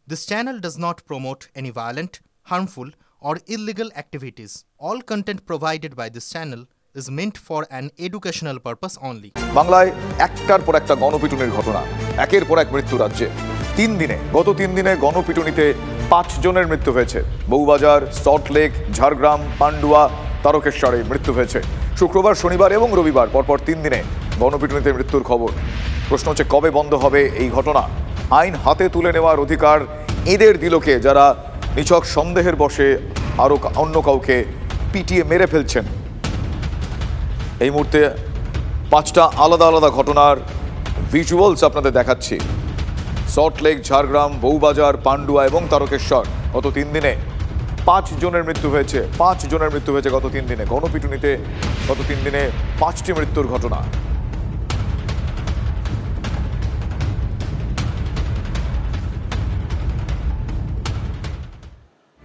This channel does not promote any violent, harmful, or illegal activities. All content provided by this channel is meant for an educational purpose only. বাংলায় একটার পর একটা গণপিটুনির ঘটনা, একের পর এক মৃত্যু রাজ্যে। গত তিন দিনে গণপিটুনিতে 5 জনের মৃত্যু হয়েছে। বউবাজার, সল্টলেক, ঝাড়গ্রাম, পান্ডুয়া, তারকেশ্বরে মৃত্যু হয়েছে। শুক্রবার, শনিবার এবং রবিবার পরপর 3 দিনে গণপিটুনিতে মৃত্যুর খবর। প্রশ্ন হচ্ছে, কবে বন্ধ হবে এই ঘটনা? আইন হাতে তুলে নেওয়ার অধিকার এদের দিল কে, যারা নিছক সন্দেহের বশে আরও অন্য কাউকে পিটিয়ে মেরে ফেলছেন? এই মুহূর্তে 5টা আলাদা আলাদা ঘটনার ভিজুয়ালস আপনাদের দেখাচ্ছি। সল্টলেক, ঝাড়গ্রাম, বউবাজার, পান্ডুয়া এবং তারকেশ্বর গত 3 দিনে 5 জনের মৃত্যু হয়েছে। 5 জনের মৃত্যু হয়েছে গত 3 দিনে। গণপিটুনিতে গত 3 দিনে 5টি মৃত্যুর ঘটনা।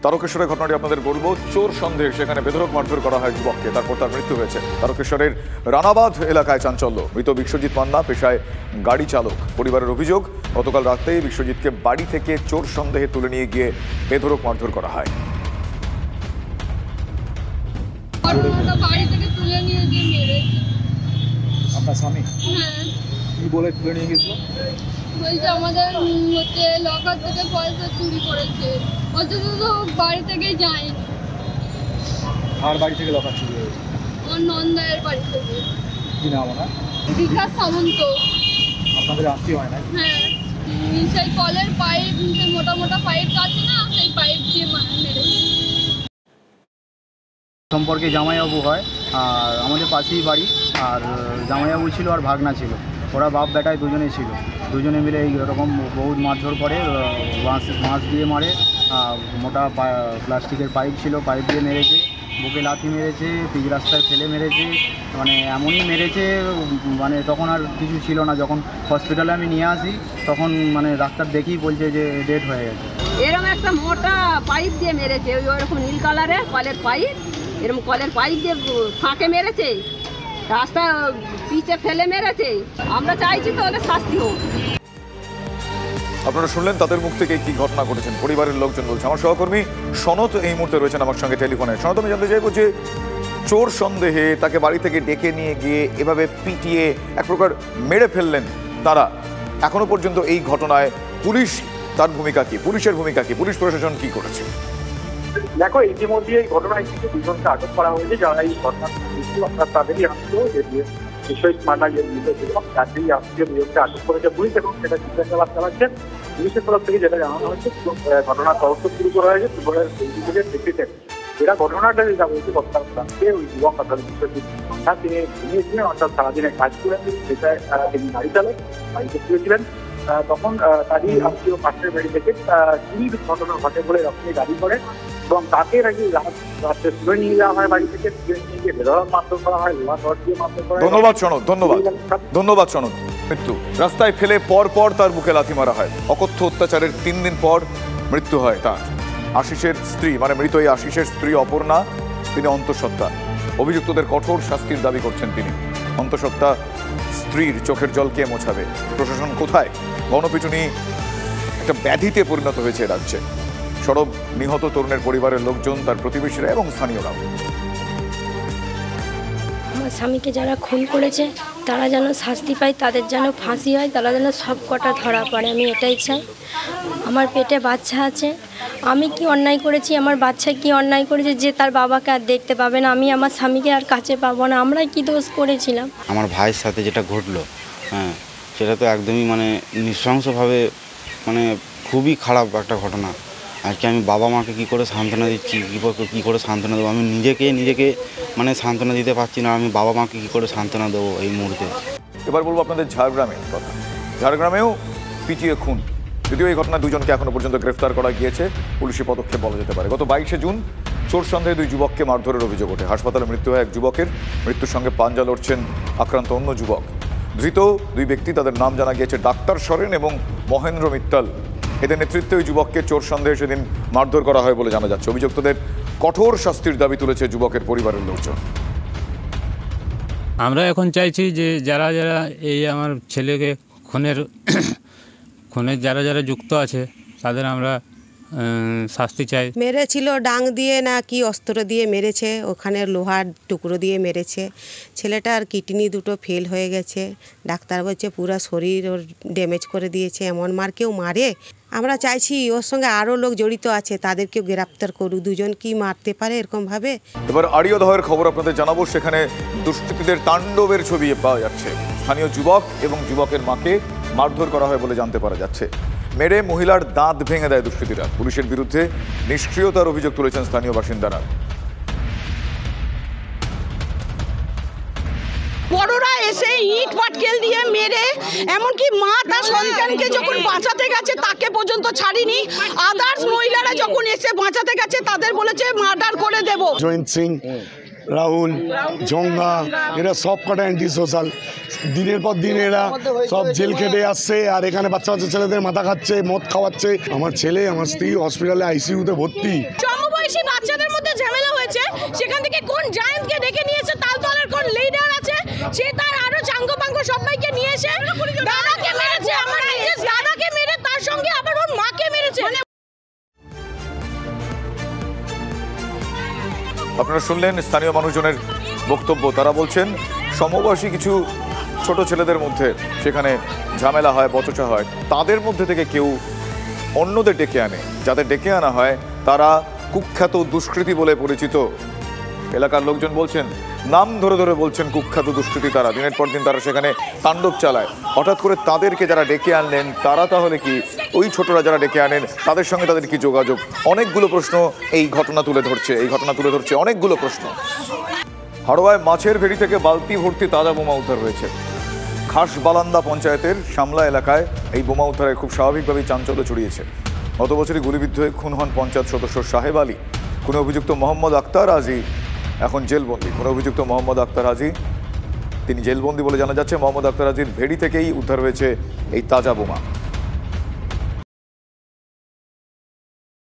তারকেশ্বরের ঘটনাটি আপনাদের বলবো। চোর সন্দেহে সেখানে বেধড়ক মারধর করা হয় যুবককে, তারপর তার মৃত্যু হয়েছে। তারকেশ্বরের রানাবাঁধ এলাকায় চাঞ্চল্য। মৃত বিশ্বজিৎ মান্না, পেশায় গাড়ি চালক। পরিবারের অভিযোগ, গতকাল রাতেই বিশ্বজিৎকে বাড়ি থেকে চোর সন্দেহে তুলে নিয়ে গিয়ে বেধড়ক মারধর করা হয়। আপনার স্বামী কি বলে তুলে নিয়ে গেছিল? বলছে আমাদের লকার থেকে পয়সা চুরি করেছে, অথচ তো বাড়ি থেকে যায়নি। আর বাড়ি থেকে লকার চুরি হয়েছে? আমার নন্দায়ের বাড়ি থেকে। কি নাম ওনার? বিকাশ সামন্ত। আপনাদের আত্মীয় হয় না? হ্যাঁ, সেই কলের পাইপ, মোটা মোটা পাইপ আছে না, সেই পাইপ দিয়ে মেরেছে। সম্পর্কে জামাইবাবু হয়, আর আমাদের পাশেই বাড়ি। আর জামাইবাবু ছিল আর ভাগনা ছিল, ওরা বাপ বেটায় দুজনেই ছিল। দুজনে মিলে এইরকম বহুত মারধর করে, মাছ দিয়ে মারে। মোটা প্লাস্টিকের পাইপ ছিল, পাইপ দিয়ে মেরেছে, বুকে লাথি মেরেছে, পিচ রাস্তায় ফেলে মেরেছে। মানে এমনই মেরেছে, মানে তখন আর কিছু ছিল না। যখন হসপিটালে আমি নিয়ে আসি তখন মানে ডাক্তার দেখেই বলছে যে ডেথ হয়ে গেছে। এরকম একটা মোটা পাইপ দিয়ে মেরেছে, ওইরকম নীল কালারের কলের পাইপ, এরকম কলের পাইপ দিয়ে ফাঁকে মেরেছে, রাস্তা পিচে ফেলে মেরেছে। আমরা চাইছি তো ওদের শাস্তি হোক। আপনারা শুনলেন তাদের মুখ থেকে কি ঘটনা ঘটেছেন। পরিবারের লোকজন বলছে। আমার সহকর্মী সনত এই মুহূর্তে রয়েছেন আমার সঙ্গে টেলিফোনে। সনত, আমি জানতে চাইবো যে চোর সন্দেহে তাকে বাড়ি থেকে ডেকে নিয়ে গিয়ে এভাবে পিটিয়ে এক প্রকার মেরে ফেললেন তারা, এখনো পর্যন্ত এই ঘটনায় পুলিশ তার ভূমিকা কি, পুলিশের ভূমিকা কি, পুলিশ প্রশাসন কি করেছে? দেখো, ইতিমধ্যে এই ঘটনায় কিন্তু 2 জনকে আটক করা হয়েছে, যারা এই ঘটনা অর্থাৎ তাদেরই আত্মীয়, যে বিশ্বজিৎ মান্না যে মৃত ছিল তাদেরই আত্মীয় 2 জনকে আটক করেছে পুলিশ, এবং সেটা জিজ্ঞাসাবাদ চালাচ্ছে। পুলিশের তরফ থেকে যেটা জানানো হয়েছে, ঘটনার তদন্ত শুরু করা হয়েছে দুপুরের ভিত্তিতে। এরা ঘটনাটা যেটা বলছে, গতকাল রাত্রে ওই যুবক অর্থাৎ বিশ্বজিৎ মান্না তিনি ঘুমিয়েছিলেন, অর্থাৎ সারাদিনে কাজ করেন, সেটায় তিনি গাড়ি চালক, বাড়িতে শুয়েছিলেন। তখন তারই আত্মীয় পাশের বাড়ি থেকে চুরির ঘটনা ঘটে বলে রকমের গাড়ি করে, এবং তাকে নাকি রাত্রে তুলে নিয়ে যাওয়া হয়, বাড়ি থেকে তুলে নিয়ে গিয়ে বেধড়ক মারধর করা হয়, লোহা রড দিয়ে মারধর করা হয়। ধন্যবাদ সনদ। মৃত্যু রাস্তায় ফেলে পর তার বুকে লাথি মারা হয়। অকথ্য অত্যাচারের 3 দিন পর মৃত্যু হয় তার। আশিসের স্ত্রী, মানে মৃত এই আশিসের স্ত্রী অপর্ণা, তিনি অন্তঃসত্ত্বা। অভিযুক্তদের কঠোর শাস্তির দাবি করছেন তিনি। অন্তঃসত্ত্বা স্ত্রীর চোখের জল কে মোছাবে? প্রশাসন কোথায়? গণপিটুনি একটা ব্যাধিতে পরিণত হয়েছে রাজ্যে। সরব নিহত তরুণের পরিবারের লোকজন, তার প্রতিবেশীরা এবং স্থানীয়রা। আমার স্বামীকে যারা খুন করেছে তারা যেন শাস্তি পায়, তাদের যেন ফাঁসি হয়, তারা যেন সব কটা ধরা পড়ে, আমি এটাই চাই। আমার পেটে বাচ্চা আছে, আমি কি অন্যায় করেছি, আমার বাচ্চা কি অন্যায় করেছে যে তার বাবাকে আর দেখতে পাবে না, আমি আমার স্বামীকে আর কাছে পাবো না? আমরা কি দোষ করেছিলাম? আমার ভাইয়ের সাথে যেটা ঘটলো, হ্যাঁ, সেটা তো একদমই মানে নৃশংসভাবে, মানে খুবই খারাপ একটা ঘটনা। আজকে আমি বাবা মাকে কী করে সান্ত্বনা দিচ্ছি, কী করে সান্ত্বনা দেবো? আমি নিজেকে মানে সান্ত্বনা দিতে পারছি না। আমি বাবা মাকে কী করে সান্ত্বনা দেবো এই মুহূর্তে? এবার বলবো আপনাদের ঝাড়গ্রামের কথা। ঝাড়গ্রামেও পিটিয়ে খুন। যদিও এই ঘটনায় 2 জনকে এখনো পর্যন্ত গ্রেফতার করা গিয়েছে, পুলিশি পদক্ষেপ বলা যেতে পারে। গত 22শে জুন চোর সন্দেহে 2 যুবককে মারধরের অভিযোগ ওঠে। হাসপাতালে মৃত্যু হয় এক যুবকের। মৃত্যুর সঙ্গে পাঞ্জা লড়ছেন আক্রান্ত অন্য যুবক। ধৃত 2 ব্যক্তি, তাদের নাম জানা গিয়েছে ডাক্তার সরেন এবং মহেন্দ্র মিত্তাল। এদের নেতৃত্বে ওই যুবককে চোর সন্দেহে সেদিন মারধর করা হয় বলে জানা যাচ্ছে। অভিযুক্তদের কঠোর শাস্তির দাবি তুলেছে যুবকের পরিবারের লোকজন। আমরা এখন চাইছি যে যারা এই আমার ছেলেকে খুনের যারা যুক্ত আছে তাদের আমরা শাস্তি চাই। মেরেছিল ডাং দিয়ে না কি অস্ত্র দিয়ে মেরেছে, ওখানে লোহার টুকরো দিয়ে মেরেছে। ছেলেটার কিডনি দুটো ফেল হয়ে গেছে, ডাক্তার বলছে পুরো শরীর ওর ড্যামেজ করে দিয়েছে। এমন মার কেউ মারে? আমরা চাইছি ওর সঙ্গে আরও লোক জড়িত আছে, তাদেরকেও গ্রেপ্তার করুক। দুজন কি মারতে পারে এরকমভাবে? এবার আড়িয়াদহের খবর আপনাদের জানাবো। সেখানে দুষ্কৃতীদের তাণ্ডবের ছবি পাওয়া যাচ্ছে। স্থানীয় যুবক এবং যুবকের মাকে মারধর করা হয় বলে জানতে পারা যাচ্ছে। মেরে মহিলার দাঁত ভেঙে দেয় দুষ্কৃতীরা। পুলিশের বিরুদ্ধে নিষ্ক্রিয়তার অভিযোগ তুলেছেন স্থানীয় বাসিন্দারা। বড়রা এসে ইট পাটকেল দিয়ে মেরে, এমনকি মা তার সন্তানকে যখন বাঁচাতে গেছে তাকে পর্যন্ত ছাড়িনি। আদার্স মহিলারা যখন এসে বাঁচাতে গেছে তাদের বলেছে মার্ডার করে দেব। জয়ন্ত সিং, রাহুল, জঙ্গা, এরা সব কটা অ্যান্টি সোশ্যাল। দিনের পর দিন এরা সব জেল খেটে আসছে, আর এখানে বাচ্চা বাচ্চা ছেলেদের মাথা খাচ্ছে, মদ খাওয়াচ্ছে। আমার ছেলে, আমার স্ত্রী হসপিটালে আইসিইউতে ভর্তি। সমবয়সী বাচ্চাদের মধ্যে ঝামেলা হয়েছে, সেখান থেকে কোন জায়ান্টকে ডেকে নিয়েছে, তার দলের কোন লিডার আছে, সে তার আরো চাঙ্গপাঙ্গ সবাইকে নিয়ে এসে দাদাকে মেরেছে। আমার নিজের দাদাকে মেরে তার সঙ্গে আবার ওর মাকে মেরেছে। আপনারা শুনলেন স্থানীয় মানুষজনের বক্তব্য। তারা বলছেন সমবয়সী কিছু ছোট ছেলেদের মধ্যে সেখানে ঝামেলা হয়, বচসা হয়, তাদের মধ্যে থেকে কেউ অন্যদের ডেকে আনে। যাদের ডেকে আনা হয় তারা কুখ্যাত দুষ্কৃতী বলে পরিচিত। এলাকার লোকজন বলছেন, নাম ধরে ধরে বলছেন কুখ্যাত দুষ্কৃতী তারা। দিনের পর দিন তারা সেখানে তাণ্ডব চালায়। হঠাৎ করে তাদেরকে যারা ডেকে আনলেন তারা তাহলে কি ওই ছোটরা যারা ডেকে আনেন তাদের সঙ্গে তাদের কি যোগাযোগ? অনেকগুলো প্রশ্ন এই ঘটনা তুলে ধরছে, অনেকগুলো প্রশ্ন। হাড়োয়ায় মাছের ভেড়ি থেকে বালতি ভর্তি তাজা বোমা উদ্ধার হয়েছে। খাসবালান্দা পঞ্চায়েতের শামলা এলাকায় এই বোমা উদ্ধারে খুব স্বাভাবিকভাবেই চাঞ্চল্য ছড়িয়েছে। গত বছরই গুলিবিদ্ধ হয়ে খুন হন পঞ্চায়েত সদস্য সাহেব আলী। খুনে অভিযুক্ত মোহাম্মদ আক্তার আজি এখন জেলবন্দি। খুনে অভিযুক্ত মোহাম্মদ আক্তার আজি তিনি জেলবন্দি বলে জানা যাচ্ছে। মোহাম্মদ আক্তার আজির ভেড়ি থেকেই উদ্ধার হয়েছে এই তাজা বোমা।